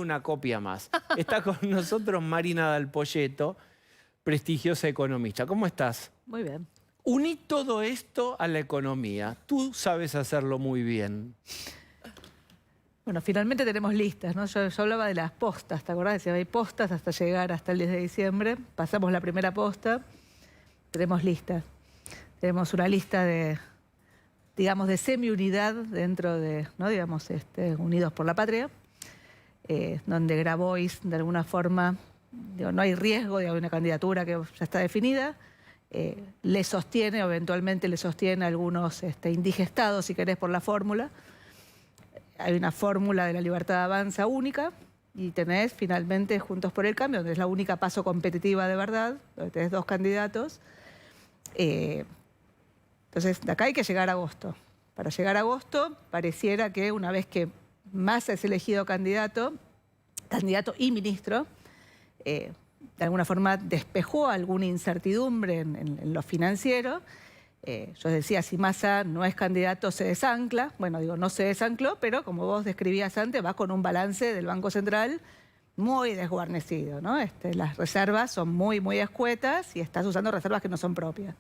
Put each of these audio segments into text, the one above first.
Una copia más. Está con nosotros Marina Dal Poyetto, prestigiosa economista. ¿Cómo estás? Muy bien. Uní todo esto a la economía. Tú sabes hacerlo muy bien. Bueno, finalmente tenemos listas, ¿no? Yo hablaba de las postas, ¿te acordás? Decía, hay postas hasta llegar hasta el 10 de diciembre. Pasamos la primera posta, tenemos listas. Tenemos una lista de, digamos, de semi-unidad dentro de, ¿no? Digamos, Unidos por la Patria, donde Grabois, de alguna forma, digo, no hay riesgo de una candidatura que ya está definida. Le sostiene, o eventualmente le sostiene a algunos indigestados, si querés, por la fórmula. Hay una fórmula de la Libertad Avanza única y tenés finalmente Juntos por el Cambio, donde es la única paso competitiva de verdad, donde tenés dos candidatos. Entonces, de acá hay que llegar a agosto. Para llegar a agosto, pareciera que una vez que Massa es elegido candidato y ministro, de alguna forma despejó alguna incertidumbre en lo financiero. Yo decía, si Massa no es candidato, se desancla. Bueno, digo, no se desancló, pero como vos describías antes, va con un balance del Banco Central muy desguarnecido, ¿no? Las reservas son muy, muy escuetas y estás usando reservas que no son propias.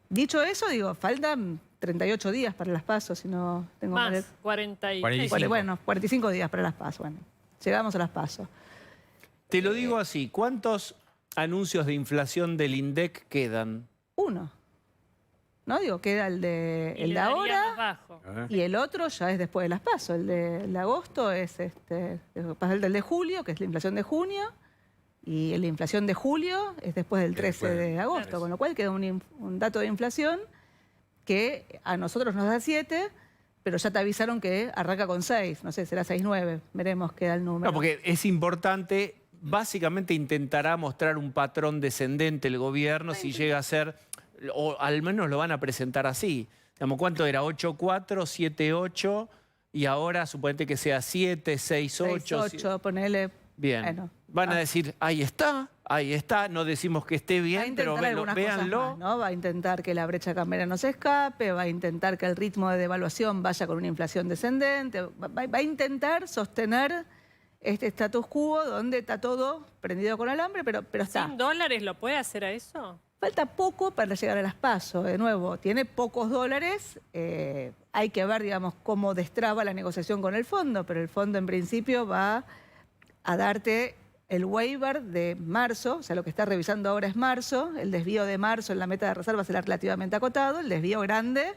Dicho eso, digo, faltan 38 días para las PASO, si no tengo más, mal... 45. Bueno, 45 días para las PASO. Bueno, llegamos a las PASO. Te lo digo así, ¿cuántos anuncios de inflación del INDEC quedan? Uno. ¿No? Digo, queda el de ahora y el otro ya es después de las PASO. El de agosto es el de julio, que es la inflación de junio, y la inflación de julio es después del 13 de agosto, claro. Con lo cual queda un dato de inflación que a nosotros nos da 7, pero ya te avisaron que arranca con 6, no sé, será 6,9, veremos qué da el número. No, porque es importante, básicamente intentará mostrar un patrón descendente el gobierno si llega a ser, o al menos lo van a presentar así. Digamos, ¿cuánto era? 8,4, 7,8 y ahora suponete que sea 7, 6,8. 6,8, ponele. Bien. Bueno, van a decir, ahí está, no decimos que esté bien, pero véanlo. Más, ¿no? Va a intentar que la brecha cambiaria no se escape, va a intentar que el ritmo de devaluación vaya con una inflación descendente, va a intentar sostener este status quo donde está todo prendido con alambre, pero está. ¿$100 lo puede hacer a eso? Falta poco para llegar a las PASO, de nuevo, tiene pocos dólares, hay que ver, digamos, cómo destraba la negociación con el fondo, pero el fondo en principio va a darte el waiver de marzo, o sea, lo que está revisando ahora es marzo, el desvío de marzo en la meta de reserva será relativamente acotado, el desvío grande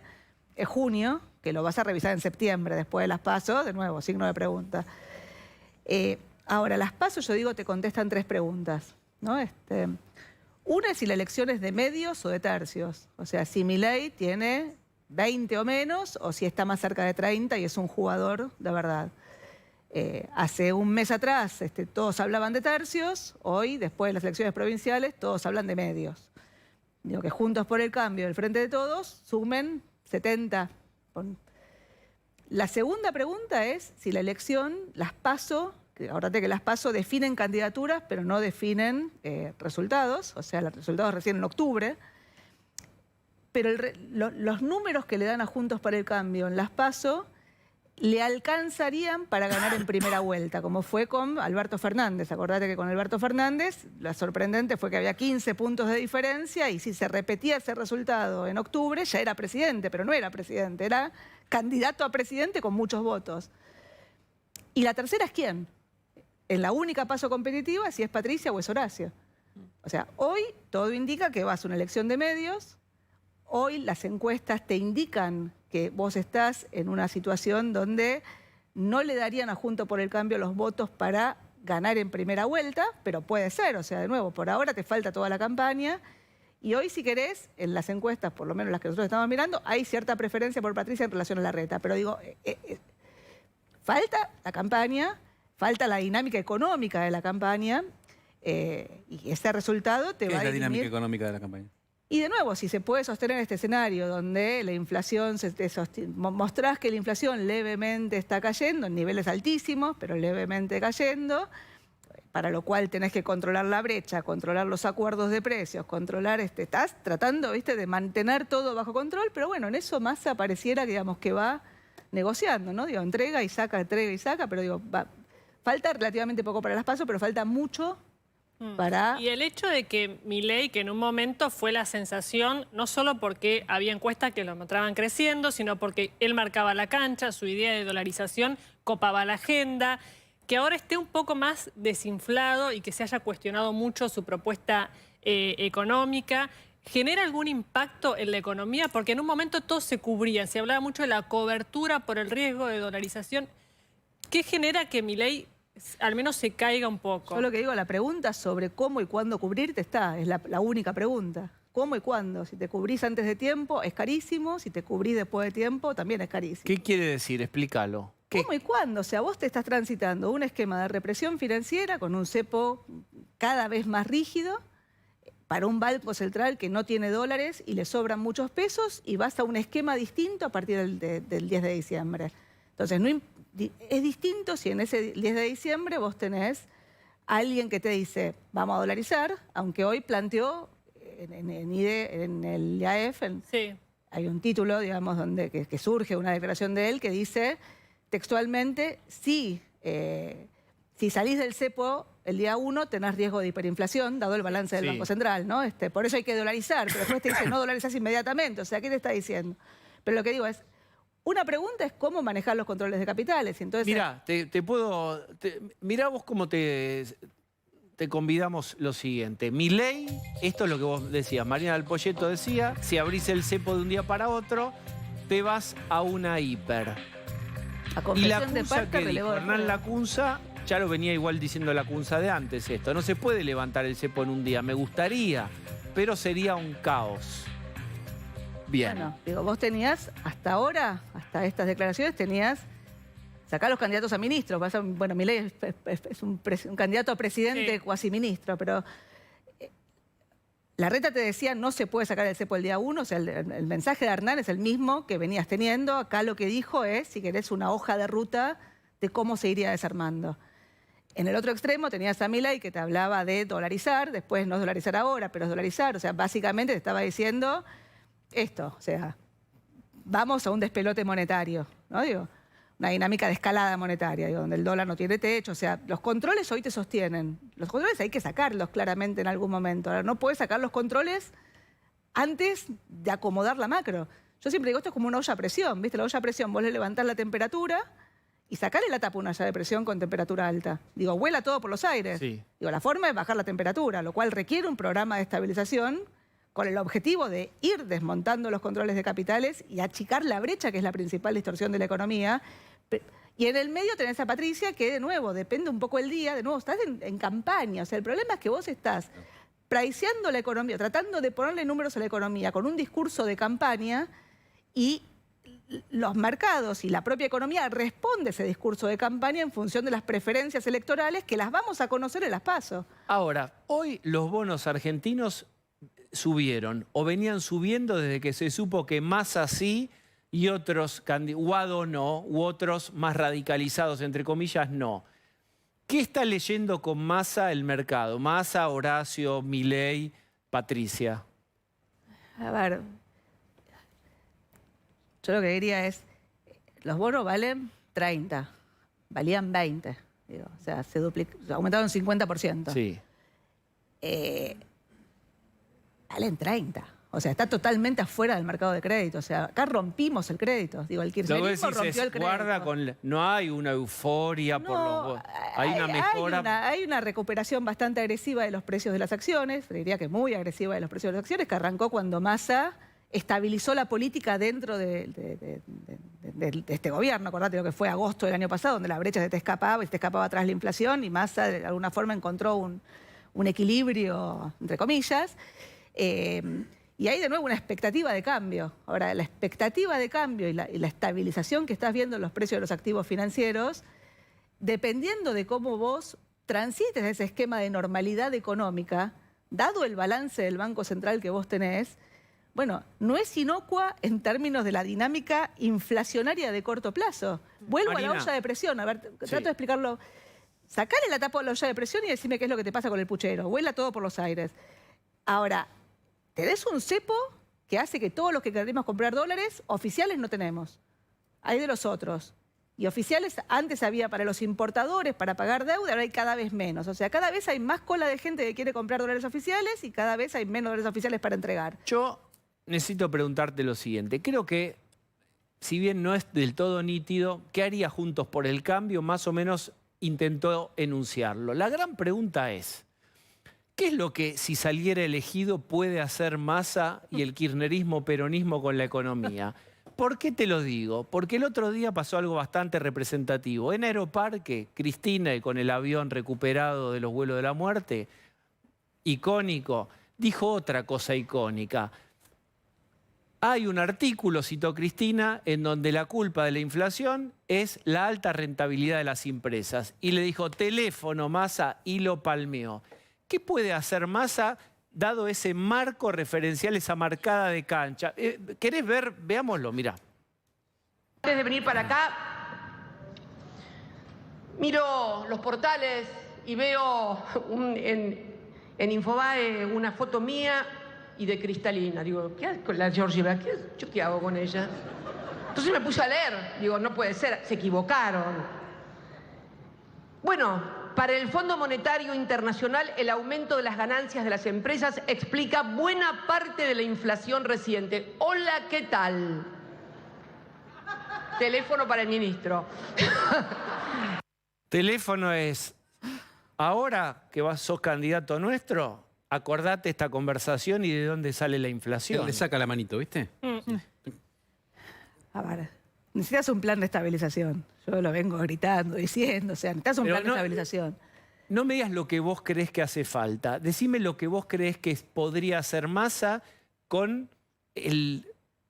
es junio, que lo vas a revisar en septiembre, después de las PASO, de nuevo, signo de pregunta. Ahora, las PASO, yo digo, te contestan 3 preguntas, ¿no? Una es si la elección es de medios o de tercios, o sea, si Milei tiene 20 o menos, o si está más cerca de 30 y es un jugador de verdad. Hace un mes atrás todos hablaban de tercios, hoy, después de las elecciones provinciales, todos hablan de medios. Digo que Juntos por el Cambio, el Frente de Todos, sumen 70. La segunda pregunta es si la elección, las PASO, acordate que las PASO definen candidaturas, pero no definen resultados, o sea, los resultados recién en octubre, pero los números que le dan a Juntos por el Cambio en las PASO le alcanzarían para ganar en primera vuelta, como fue con Alberto Fernández. Acordate que con Alberto Fernández, lo sorprendente fue que había 15 puntos de diferencia y si se repetía ese resultado en octubre, ya era presidente, pero no era presidente, era candidato a presidente con muchos votos. Y la tercera es ¿quién? En la única PASO competitiva, si es Patricia o es Horacio. O sea, hoy todo indica que vas a una elección de medios, hoy las encuestas te indican que vos estás en una situación donde no le darían a Juntos por el Cambio los votos para ganar en primera vuelta, pero puede ser, o sea, de nuevo, por ahora te falta toda la campaña. Y hoy, si querés, en las encuestas, por lo menos las que nosotros estamos mirando, hay cierta preferencia por Patricia en relación a Larreta. Pero digo, falta la campaña, falta la dinámica económica de la campaña, y ese resultado te va a ¿Qué es la dinámica económica de la campaña? Y de nuevo, si se puede sostener este escenario donde la inflación, mostrás que la inflación levemente está cayendo, en niveles altísimos, pero levemente cayendo, para lo cual tenés que controlar la brecha, controlar los acuerdos de precios, controlar, estás tratando, ¿viste?, de mantener todo bajo control, pero bueno, en eso Massa pareciera, digamos, que va negociando, ¿no? Digo, entrega y saca, pero digo, falta relativamente poco para las PASO, pero falta mucho para... Y el hecho de que Milei, que en un momento fue la sensación, no solo porque había encuestas que lo mostraban creciendo, sino porque él marcaba la cancha, su idea de dolarización copaba la agenda, que ahora esté un poco más desinflado y que se haya cuestionado mucho su propuesta económica, ¿genera algún impacto en la economía? Porque en un momento todo se cubría, se hablaba mucho de la cobertura por el riesgo de dolarización. ¿Qué genera que Milei al menos se caiga un poco? Yo lo que digo, la pregunta sobre cómo y cuándo cubrirte es la única pregunta. ¿Cómo y cuándo? Si te cubrís antes de tiempo, es carísimo. Si te cubrís después de tiempo, también es carísimo. ¿Qué quiere decir? Explícalo. ¿Qué? ¿Cómo y cuándo? O sea, vos te estás transitando un esquema de represión financiera con un cepo cada vez más rígido para un banco central que no tiene dólares y le sobran muchos pesos, y vas a un esquema distinto a partir del 10 de diciembre. Entonces, es distinto si en ese 10 de diciembre vos tenés a alguien que te dice, vamos a dolarizar, aunque hoy planteó en el IAF, Sí. hay un título, digamos, que surge una declaración de él que dice textualmente, si salís del cepo el día 1 tenés riesgo de hiperinflación, dado el balance del Sí. Banco Central, ¿no? Por eso hay que dolarizar, pero después te dice no dolarizás inmediatamente. O sea, ¿qué te está diciendo? Pero lo que digo es, una pregunta es cómo manejar los controles de capitales. Entonces, Mirá, mirá vos cómo te convidamos lo siguiente. Milei, esto es lo que vos decías, Mariana del Poyeto decía, si abrís el cepo de un día para otro, te vas a una hiper. a Y la confesión de Cunza parte que relevó dijo, de Hernán todo. Lacunza, ya lo venía igual diciendo Lacunza de antes esto, no se puede levantar el cepo en un día, me gustaría, pero sería un caos. Bien. Bueno, digo, vos tenías, hasta ahora, hasta estas declaraciones, sacá los candidatos a ministros. Bueno, Milei es un candidato a presidente, Sí. cuasi ministro, pero Larreta te decía, no se puede sacar el cepo el día 1, o sea, el mensaje de Hernán es el mismo que venías teniendo. Acá lo que dijo es, si querés, una hoja de ruta de cómo se iría desarmando. En el otro extremo tenías a Milei que te hablaba de dolarizar, después no es dolarizar ahora, pero es dolarizar. O sea, básicamente te estaba diciendo esto, o sea, vamos a un despelote monetario, ¿no? Digo, una dinámica de escalada monetaria, digo, donde el dólar no tiene techo. O sea, los controles hoy te sostienen. Los controles hay que sacarlos claramente en algún momento. Ahora, no puedes sacar los controles antes de acomodar la macro. Yo siempre digo, esto es como una olla a presión, ¿viste? La olla a presión, vos le levantás la temperatura y sacale la tapa a una olla de presión con temperatura alta. Digo, vuela todo por los aires. Sí. Digo, la forma es bajar la temperatura, lo cual requiere un programa de estabilización con el objetivo de ir desmontando los controles de capitales y achicar la brecha, que es la principal distorsión de la economía. Y en el medio tenés a Patricia, que de nuevo, depende un poco el día, de nuevo, estás en campaña. O sea, el problema es que vos estás priceando la economía, tratando de ponerle números a la economía con un discurso de campaña, y los mercados y la propia economía responde a ese discurso de campaña en función de las preferencias electorales que las vamos a conocer en las PASO. Ahora, hoy los bonos argentinos subieron o venían subiendo desde que se supo que Massa sí y otros, Guado no, u otros más radicalizados, entre comillas, no. ¿Qué está leyendo con Massa el mercado? Massa, Horacio, Milei, Patricia. A ver, yo lo que diría es, los bonos valen 30, valían 20. Digo, o sea, se aumentaron 50%. Sí. Valen 30. O sea, está totalmente afuera del mercado de crédito. O sea, acá rompimos el crédito. Digo, el Lo que kirchnerismo decís rompió es, el crédito. guarda con... No hay una euforia por los bonos. Hay una mejora... Hay una recuperación bastante agresiva de los precios de las acciones, diría que muy agresiva de los precios de las acciones, que arrancó cuando Massa estabilizó la política dentro de este gobierno. Acordate lo que fue agosto del año pasado, donde la brecha se te escapaba y se te escapaba atrás la inflación, y Massa de alguna forma encontró un equilibrio, entre comillas. Y hay de nuevo una expectativa de cambio. Ahora, la expectativa de cambio y la estabilización que estás viendo en los precios de los activos financieros, dependiendo de cómo vos transites ese esquema de normalidad económica, dado el balance del Banco Central que vos tenés, bueno, no es inocua en términos de la dinámica inflacionaria de corto plazo. Vuelvo a Marina. la olla de presión. A ver, Sí. trato de explicarlo. Sacale la tapa a la olla de presión y decime qué es lo que te pasa con el puchero. Vuela todo por los aires. Ahora, tenés un cepo que hace que todos los que queremos comprar dólares oficiales no tenemos. Hay de los otros. Y oficiales antes había para los importadores, para pagar deuda, ahora hay cada vez menos. O sea, cada vez hay más cola de gente que quiere comprar dólares oficiales y cada vez hay menos dólares oficiales para entregar. Yo necesito preguntarte lo siguiente. Creo que, si bien no es del todo nítido, ¿qué haría Juntos por el Cambio? Más o menos intentó enunciarlo. La gran pregunta es, ¿qué es lo que, si saliera elegido, puede hacer Massa y el kirchnerismo peronismo con la economía? ¿Por qué te lo digo? Porque el otro día pasó algo bastante representativo. En Aeroparque, Cristina, con el avión recuperado de los vuelos de la muerte, icónico, dijo otra cosa icónica. Hay un artículo, citó Cristina, en donde la culpa de la inflación es la alta rentabilidad de las empresas. Y le dijo, teléfono, Massa, y lo palmeó. ¿Qué puede hacer Massa dado ese marco referencial, esa marcada de cancha? ¿Querés ver? Veámoslo, mirá. Antes de venir para acá, miro los portales y veo en Infobae una foto mía y de Cristalina. Digo, ¿qué hago con la Georgieva? ¿Yo qué hago con ella? Entonces me puse a leer. Digo, no puede ser, se equivocaron. Bueno, para el Fondo Monetario Internacional, el aumento de las ganancias de las empresas explica buena parte de la inflación reciente. Hola, ¿qué tal? Teléfono para el ministro. Teléfono es, ahora que sos candidato nuestro, acordate esta conversación y de dónde sale la inflación. Él le saca la manito, ¿viste? A ver, necesitas un plan de estabilización. Yo lo vengo gritando, diciendo, o sea, necesitas un Pero plan de estabilización. No me digas lo que vos crees que hace falta. Decime lo que vos crees que podría hacer Massa con el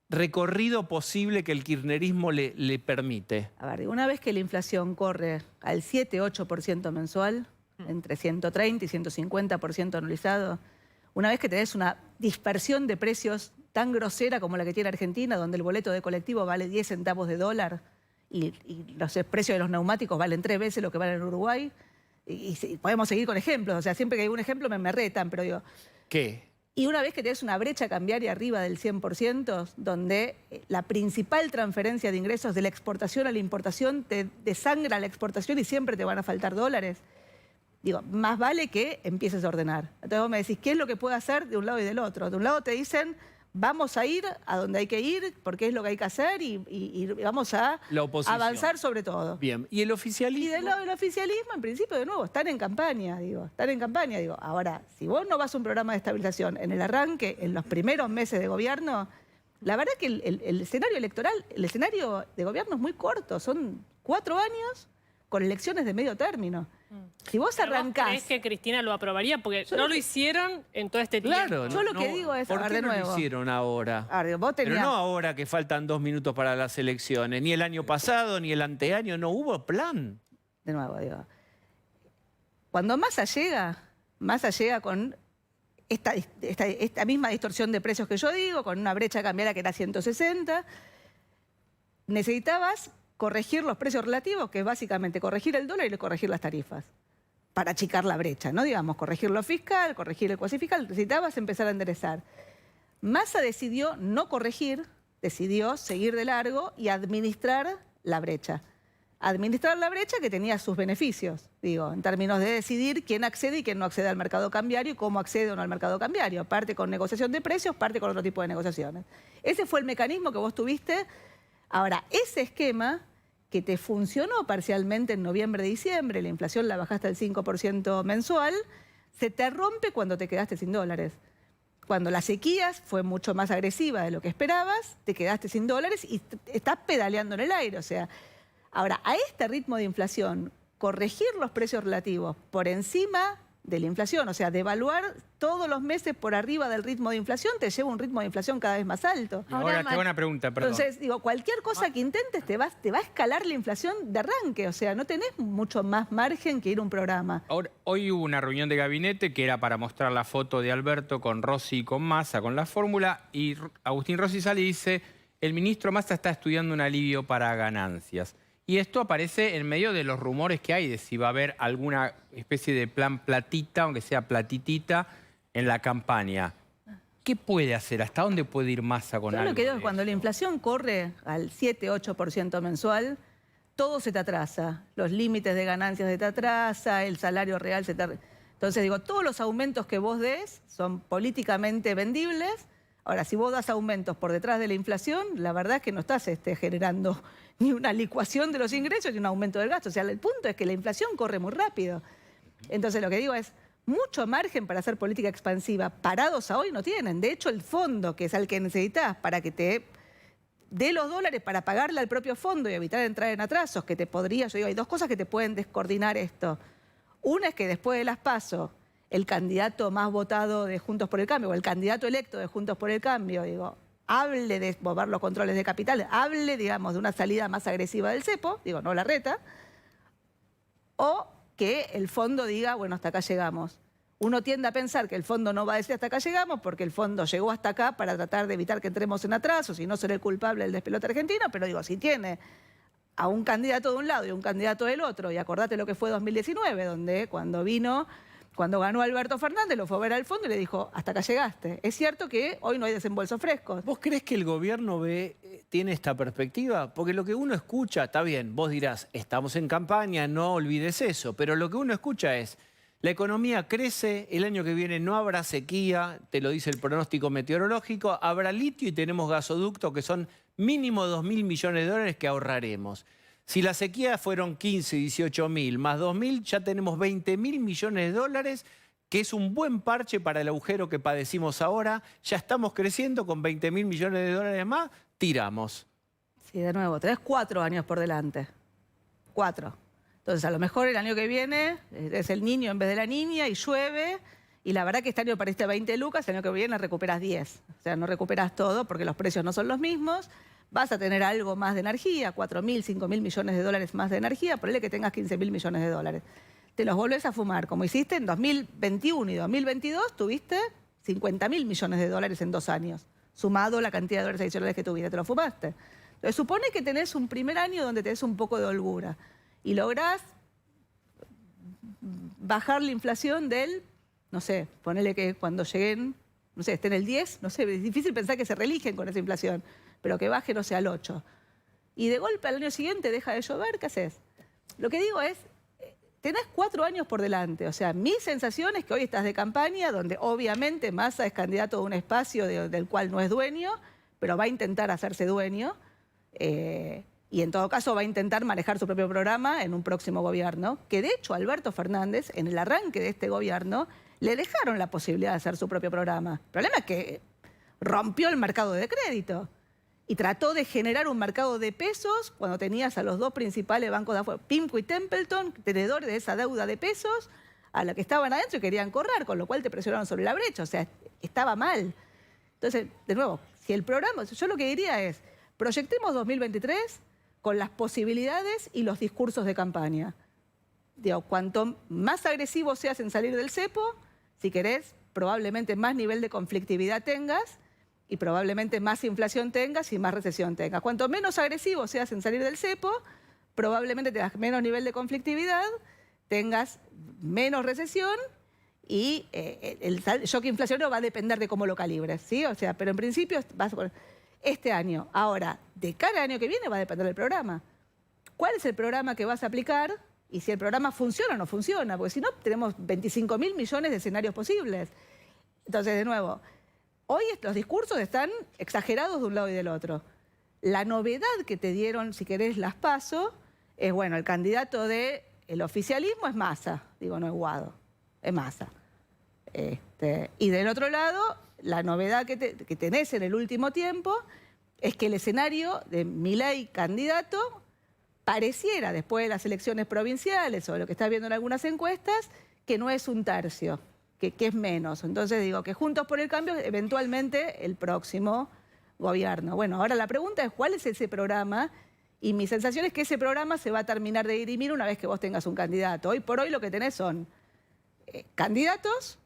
recorrido posible que el kirchnerismo le permite. A ver, una vez que la inflación corre al 7-8% mensual, entre 130 y 150% anualizado, una vez que tenés una dispersión de precios tan grosera como la que tiene Argentina, donde el boleto de colectivo vale 10 centavos de dólar y los precios de los neumáticos valen 3 veces lo que valen en Uruguay, y podemos seguir con ejemplos, o sea, siempre que hay un ejemplo me retan, pero digo... ¿Qué? Y una vez que tenés una brecha cambiaria arriba del 100%, donde la principal transferencia de ingresos de la exportación a la importación te desangra la exportación y siempre te van a faltar dólares, digo, más vale que empieces a ordenar. Entonces vos me decís, ¿qué es lo que puedo hacer de un lado y del otro? De un lado te dicen, vamos a ir a donde hay que ir, porque es lo que hay que hacer y vamos a avanzar sobre todo. Bien, ¿y el oficialismo? Y del lado del oficialismo, en principio, de nuevo, están en campaña, digo. Ahora, si vos no vas a un programa de estabilización en el arranque, en los primeros meses de gobierno, la verdad que el escenario electoral, el escenario de gobierno es muy corto, son 4 años con elecciones de medio término. Si vos arrancás... ¿Crees que Cristina lo aprobaría? Porque no lo hicieron en todo este tiempo. Claro, Yo lo que digo es, ¿por a ver, qué de no nuevo. lo hicieron ahora? A ver, vos tenías... Pero no ahora que faltan 2 minutos para las elecciones, ni el año pasado, ni el anteaño, no hubo plan. De nuevo, digo. Cuando Massa llega con esta misma distorsión de precios que yo digo, con una brecha cambiaria que era 160, necesitabas corregir los precios relativos, que es básicamente corregir el dólar y corregir las tarifas, para achicar la brecha, ¿no? Digamos, corregir lo fiscal, corregir el cuasi fiscal, necesitabas empezar a enderezar. Massa decidió no corregir, decidió seguir de largo y administrar la brecha. Administrar la brecha que tenía sus beneficios, digo, en términos de decidir quién accede y quién no accede al mercado cambiario y cómo accede o no al mercado cambiario, parte con negociación de precios, parte con otro tipo de negociaciones. Ese fue el mecanismo que vos tuviste. Ahora, ese esquema que te funcionó parcialmente en noviembre-diciembre, la inflación la bajaste al 5% mensual, se te rompe cuando te quedaste sin dólares. Cuando la sequía fue mucho más agresiva de lo que esperabas, te quedaste sin dólares y estás pedaleando en el aire. O sea, ahora, a este ritmo de inflación, corregir los precios relativos por encima de la inflación, o sea, devaluar todos los meses por arriba del ritmo de inflación, te lleva a un ritmo de inflación cada vez más alto. Ahora te hago una pregunta, perdón. Entonces, digo, cualquier cosa que intentes te va a escalar la inflación de arranque, o sea, no tenés mucho más margen que ir a un programa. Ahora, hoy hubo una reunión de gabinete que era para mostrar la foto de Alberto con Rossi y con Massa, con la fórmula, y Agustín Rossi sale y dice, el ministro Massa está estudiando un alivio para ganancias. Y esto aparece en medio de los rumores que hay de si va a haber alguna especie de plan platita, aunque sea platitita, en la campaña. ¿Qué puede hacer? ¿Hasta dónde puede ir Massa con algo? Yo lo que digo es de que cuando eso? la inflación corre al 7-8% mensual, todo se te atrasa. Los límites de ganancias se te atrasa, el salario real se te... Entonces digo, todos los aumentos que vos des son políticamente vendibles. Ahora, si vos das aumentos por detrás de la inflación, la verdad es que no estás generando ni una licuación de los ingresos ni un aumento del gasto. O sea, el punto es que la inflación corre muy rápido. Entonces lo que digo es, mucho margen para hacer política expansiva. Parados a hoy no tienen. De hecho, el fondo, que es el que necesitas para que te dé los dólares para pagarle al propio fondo y evitar entrar en atrasos, que te podría... Yo digo, hay dos cosas que te pueden descoordinar esto. Una es que después de las PASO, el candidato más votado de Juntos por el Cambio, o el candidato electo de Juntos por el Cambio, digo, hable de mover los controles de capital, hable, digamos, de una salida más agresiva del cepo, digo, no la reta, o que el fondo diga, bueno, hasta acá llegamos. Uno tiende a pensar que el fondo no va a decir hasta acá llegamos porque el fondo llegó hasta acá para tratar de evitar que entremos en atrasos y no ser el culpable del despelote argentino, pero digo, si tiene a un candidato de un lado y un candidato del otro, y acordate lo que fue 2019, donde cuando ganó Alberto Fernández, lo fue a ver al fondo y le dijo, hasta acá llegaste. Es cierto que hoy no hay desembolsos frescos. ¿Vos crees que el gobierno tiene esta perspectiva? Porque lo que uno escucha, está bien, vos dirás, estamos en campaña, no olvides eso, pero lo que uno escucha es, la economía crece, el año que viene no habrá sequía, te lo dice el pronóstico meteorológico, habrá litio y tenemos gasoductos que son mínimo 2.000 millones de dólares que ahorraremos. Si la sequía fueron 15, 18.000 más 2.000, ya tenemos 20.000 millones de dólares, que es un buen parche para el agujero que padecimos ahora. Ya estamos creciendo con 20.000 millones de dólares más, tiramos. Sí, de nuevo, tenés 4 años por delante. 4. Entonces, a lo mejor el año que viene es el niño en vez de la niña y llueve. Y la verdad que este año pariste 20 lucas, el año que viene recuperas 10. O sea, no recuperas todo porque los precios no son los mismos. Vas a tener algo más de energía, 4.000, 5.000 millones de dólares más de energía. Ponle que tengas 15.000 millones de dólares. Te los volvés a fumar, como hiciste en 2021 y 2022, tuviste 50.000 millones de dólares en 2 años, sumado la cantidad de dólares adicionales que tuviste, te lo fumaste. Entonces, supone que tenés un primer año donde tenés un poco de holgura y lográs bajar la inflación del, no sé, ponele que cuando lleguen, no sé, estén el 10, no sé, es difícil pensar que se reeligen con esa inflación, pero que baje, no sé, al 8. Y de golpe al año siguiente deja de llover, ¿qué haces? Lo que digo es, tenés 4 años por delante. O sea, mi sensación es que hoy estás de campaña, donde obviamente Massa es candidato a un espacio del cual no es dueño, pero va a intentar hacerse dueño. Y en todo caso va a intentar manejar su propio programa en un próximo gobierno, que de hecho Alberto Fernández, en el arranque de este gobierno, le dejaron la posibilidad de hacer su propio programa. El problema es que rompió el mercado de crédito y trató de generar un mercado de pesos cuando tenías a los 2 principales bancos de afuera, PIMCO y Templeton, tenedores de esa deuda de pesos, a la que estaban adentro y querían correr, con lo cual te presionaron sobre la brecha. O sea, estaba mal. Entonces, de nuevo, si el programa, yo lo que diría es, proyectemos 2023 con las posibilidades y los discursos de campaña. Digo, cuanto más agresivos seas en salir del cepo, si querés, probablemente más nivel de conflictividad tengas y probablemente más inflación tengas y más recesión tengas. Cuanto menos agresivo seas en salir del cepo, probablemente tengas menos nivel de conflictividad, tengas menos recesión y el shock inflacionario va a depender de cómo lo calibres, ¿sí? O sea, pero en principio vas a poner este año. Ahora, de cara al año que viene va a depender del programa. ¿Cuál es el programa que vas a aplicar? Y si el programa funciona o no funciona, porque si no, tenemos 25.000 millones de escenarios posibles. Entonces, de nuevo, hoy los discursos están exagerados de un lado y del otro. La novedad que te dieron, si querés, las PASO, es, bueno, el candidato del oficialismo es Massa. Digo, no es Guado, es Massa. Y del otro lado, la novedad que tenés en el último tiempo es que el escenario de Milei candidato pareciera, después de las elecciones provinciales o de lo que estás viendo en algunas encuestas, que no es un tercio, que es menos. Entonces digo que Juntos por el Cambio, eventualmente el próximo gobierno. Bueno, ahora la pregunta es ¿cuál es ese programa? Y mi sensación es que ese programa se va a terminar de dirimir una vez que vos tengas un candidato. Hoy por hoy lo que tenés son candidatos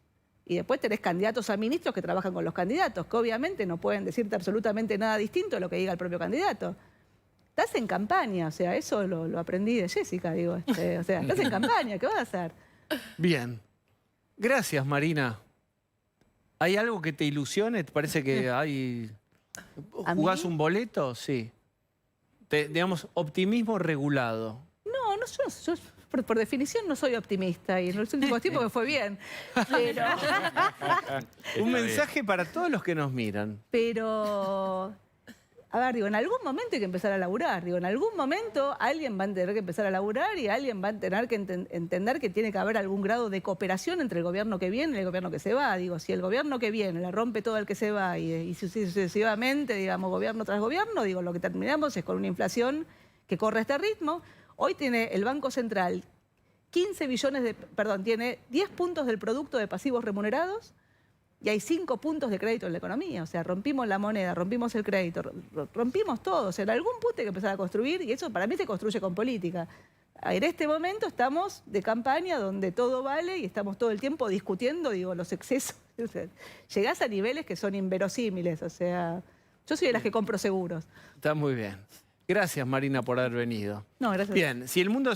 y después tenés candidatos a ministros que trabajan con los candidatos, que obviamente no pueden decirte absolutamente nada distinto a lo que diga el propio candidato. Estás en campaña, o sea, eso lo aprendí de Jessica, digo. O sea, estás en campaña, ¿qué vas a hacer? Bien. Gracias, Marina. ¿Hay algo que te ilusione? ¿Te parece que hay... ¿Jugás un boleto? Sí. digamos, optimismo regulado. No, yo por definición no soy optimista y en los últimos tiempos me fue bien. Pero, Un mensaje para todos los que nos miran. pero, a ver, digo, en algún momento hay que empezar a laburar. Digo, en algún momento alguien va a tener que empezar a laburar y alguien va a tener que entender que tiene que haber algún grado de cooperación entre el gobierno que viene y el gobierno que se va. Digo, si el gobierno que viene la rompe todo el que se va y sucesivamente, digamos, gobierno tras gobierno, digo, lo que terminamos es con una inflación que corre a este ritmo. Hoy tiene el Banco Central 15 billones tiene 10 puntos del producto de pasivos remunerados y hay 5 puntos de crédito en la economía. O sea, rompimos la moneda, rompimos el crédito, rompimos todo. O sea, en algún punto hay que empezar a construir y eso para mí se construye con política. En este momento estamos de campaña donde todo vale y estamos todo el tiempo discutiendo, digo, los excesos. O sea, llegás a niveles que son inverosímiles. O sea, yo soy de las que compro seguros. Está muy bien. Gracias, Marina, por haber venido. No, gracias. Bien, si el mundo